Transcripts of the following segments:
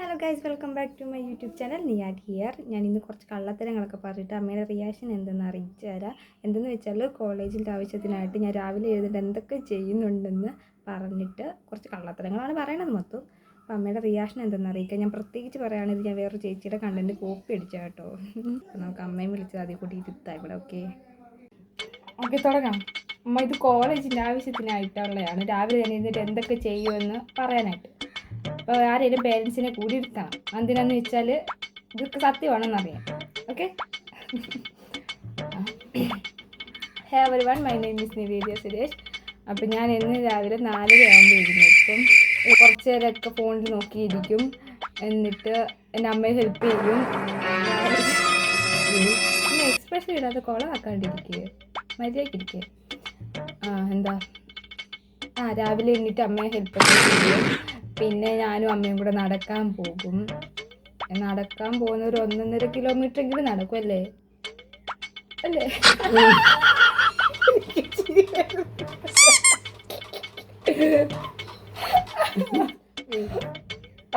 Hello guys, welcome back to my YouTube channel നിയാറ്റ് here. ഞാൻ ഇന്ന് കുറച്ച് കള്ളത്തരങ്ങളൊക്കെ പറഞ്ഞിട്ട് അമ്മയുടെ റിയാക്ഷൻ എന്തെന്ന് അറിയിച്ചു തരാം. എന്തെന്ന് വെച്ചാൽ കോളേജിൻ്റെ ആവശ്യത്തിനായിട്ട് ഞാൻ രാവിലെ എഴുതിയിട്ട് എന്തൊക്കെ ചെയ്യുന്നുണ്ടെന്ന് പറഞ്ഞിട്ട് കുറച്ച് കള്ളത്തരങ്ങളാണ് പറയണത് മൊത്തം. അപ്പോൾ അമ്മയുടെ റിയാക്ഷൻ എന്തെന്ന് അറിയിക്കുക. ഞാൻ പ്രത്യേകിച്ച് പറയുകയാണെങ്കിൽ ഞാൻ വേറൊരു ചേച്ചിയുടെ കണ്ടൻറ്റ് കോപ്പി അടിച്ചാൽ കേട്ടോ. അപ്പോൾ നമുക്ക് അമ്മയും വിളിച്ചത് അതിൽ കൂടി ഇരുത്താം ഇവിടെ. ഓക്കെ തുടങ്ങാം. അമ്മ ഇത് കോളേജിൻ്റെ ആവശ്യത്തിനായിട്ടുള്ളതാണ്. രാവിലെ ഞാൻ എഴുതിയിട്ട് എന്തൊക്കെ ചെയ്യുമെന്ന് പറയാനായിട്ട്. അപ്പോൾ ആരെങ്കിലും പേരൻസിനെ കൂടി ഇരുത്തണം. എന്തിനാന്ന് വെച്ചാൽ ഇതൊക്കെ സത്യമാണെന്നറിയാം. Okay. Hey everyone, my name is Nivedya Suresh. അപ്പം ഞാൻ ഇന്ന് രാവിലെ 4:30 ആകുമ്പോൾ എഴുന്നേൽക്കും. കുറച്ച് നേരമൊക്കെ ഫോണിൽ നോക്കിയിരിക്കും. എന്നിട്ട് എൻ്റെ അമ്മയെ ഹെൽപ്പ് ചെയ്യും. പിന്നെ എക്സ്പ്രഷൻ ഇടാതെ കുളമാക്കാണ്ടിരിക്കുക, മര്യാദയ്ക്കിരിക്കുക. രാവിലെ എണ്ണിട്ട് അമ്മയെ ഹെൽപ്പ് ചെയ്യും. പിന്നെ ഞാനും അമ്മയും കൂടെ നടക്കാൻ പോകും. നടക്കാൻ പോകുന്ന ഒരു 1.5 കിലോമീറ്റർ എങ്കിലും നടക്കുമല്ലേ അല്ലേ?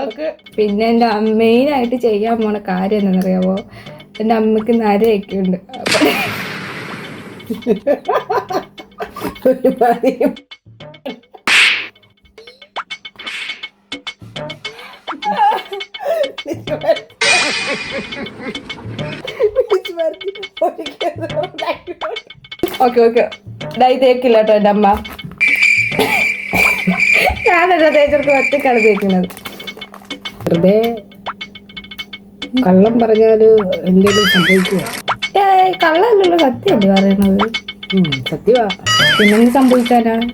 ഓക്കെ. പിന്നെ എൻ്റെ മെയിനായിട്ട് ചെയ്യാൻ പോണ കാര്യം എന്താണെന്നറിയാമോ? എൻ്റെ അമ്മയ്ക്ക് നരയൊക്കെ ഉണ്ട്. ഓക്കെ തേക്കില്ല കേട്ടോ എൻ്റെ അമ്മ. ഞാനെന്താ തേച്ചർക്ക് ഒറ്റക്കാണ് തേക്കുന്നത്. വെറുതെ കള്ളം പറഞ്ഞാല് എന്തെങ്കിലും സംഭവിക്കുക? കള്ളമല്ലല്ലോ, സത്യമല്ലേ പറയണത്. സത്യമാ. പിന്നെന്ത് സംഭവിക്കാനാണ്?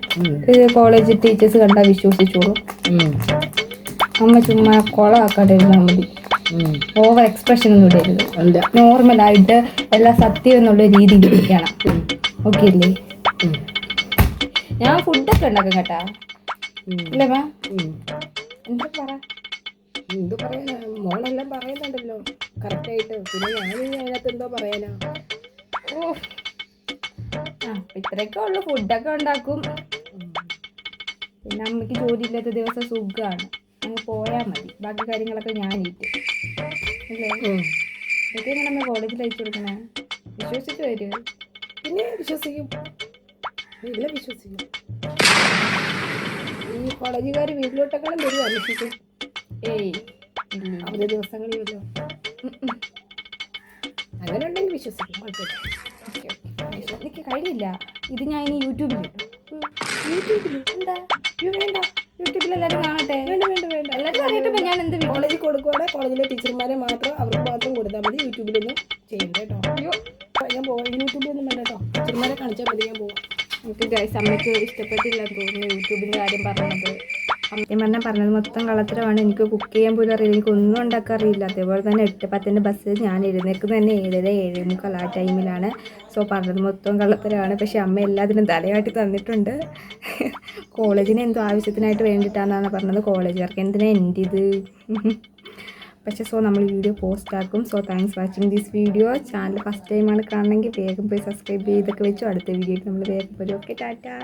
കോളേജ് ടീച്ചേഴ്സ് കണ്ടാൽ വിശ്വസിച്ചോളൂ. അമ്മ ചുമ്മാ കുളമാക്കാണ്ടിരുന്നാൽ മതി. ഓവർ എക്സ്പ്രഷൻ ഒന്നും ഇടരുത്. നോർമലായിട്ട് എല്ലാം സത്യം എന്നുള്ള രീതിയിൽ ഇരിക്കണം. ഓക്കെ അല്ലേ? ഞാൻ ഫുഡൊക്കെ ഉണ്ടാക്കും കേട്ടാ. അല്ലേ മാ? എന്ത് പറയാനാ, മോളെല്ലാം പറയുന്നുണ്ടല്ലോ കറക്റ്റായിട്ട്. പിന്നെ ഞാൻ അതിനകത്ത് എന്തോ പറയാനാ? ഇത്രയൊക്കെ ഉള്ളു. ഫുഡൊക്കെ ഉണ്ടാക്കും. പിന്നെ അമ്മയ്ക്ക് ജോലി ഇല്ലാത്ത ദിവസം സുഖമാണ്, അങ്ങ് പോയാൽ മതി. ബാക്കി കാര്യങ്ങളൊക്കെ ഞാൻ ഇട്ടു അല്ലേ? ഇതൊക്കെ എങ്ങനെ അമ്മ കോളേജിൽ അയച്ചു കൊടുക്കണേ? വിശ്വസിച്ച് വരുമോ? പിന്നെ വിശ്വസിക്കും, എല്ലാം വിശ്വസിക്കും. ഈ കോളേജുകാർ വീട്ടിലോട്ടെക്കാളും വരും അന്വേഷിക്കും. അവധി ദിവസങ്ങളിലല്ലോ. അങ്ങനെ ഉണ്ടെങ്കിൽ വിശ്വസിക്കും. എനിക്ക് കഴിയില്ല. ഇത് ഞാൻ ഇനി യൂട്യൂബിൽ എന്താ വേണ്ട, യൂട്യൂബിൽ എല്ലാവരും കാണട്ടെ. വേണ്ട എല്ലാവരും അറിയട്ടെ ഞാൻ എന്ത് കോളേജിൽ കൊടുക്കുവാണെങ്കിൽ കോളേജിലെ ടീച്ചർമാരെ മാത്രം, അവർക്ക് മാത്രം കൊടുത്താൽ മതി. യൂട്യൂബിലൊന്നും ചെയ്യണ്ട കേട്ടോ. ഞാൻ പോവാം. യൂട്യൂബിലൊന്നും വേണ്ട കേട്ടോ. ടീച്ചർമാരെ കാണിച്ചാൽ മതി. ഞാൻ പോവാം. നമുക്ക് ഗൈസ് അമ്മയ്ക്ക് ഇഷ്ടപ്പെട്ടില്ലെന്ന് തോന്നുന്നു യൂട്യൂബിൻ്റെ കാര്യം പറഞ്ഞത്. അമ്മ പറഞ്ഞത് മൊത്തം കള്ളത്തരമാണ്. എനിക്ക് കുക്ക് ചെയ്യാൻ പോലും അറിയില്ല, എനിക്കൊന്നും ഉണ്ടാക്കാൻ അറിയില്ല. അതേപോലെ തന്നെ 8:10 ബസ്സിൽ ഞാൻ എഴുന്നേൽക്കുന്നത് തന്നെ 7:45 ആ ടൈമിലാണ്. സോ പറഞ്ഞത് മൊത്തം കള്ളത്തരമാണ്. പക്ഷേ അമ്മ എല്ലാത്തിനും തലയാട്ടി തന്നിട്ടുണ്ട്. കോളേജിന് എന്തോ ആവശ്യത്തിനായിട്ട് വേണ്ടിയിട്ടാണെന്നാണ് പറഞ്ഞത്. കോളേജുകാർക്ക് എന്തിനാ എൻ്റെ ഇത്? പക്ഷേ നമ്മൾ വീഡിയോ പോസ്റ്റ് ആക്കും. So thanks watching this video. Channel first ടൈമാണ് കാണണമെങ്കിൽ വേഗം പോയി സബ്സ്ക്രൈബ് ചെയ്തൊക്കെ വെച്ചു. അടുത്ത വീഡിയോയ്ക്ക് നമ്മൾ വേഗം പോലും. ഓക്കെ, ടാറ്റാ.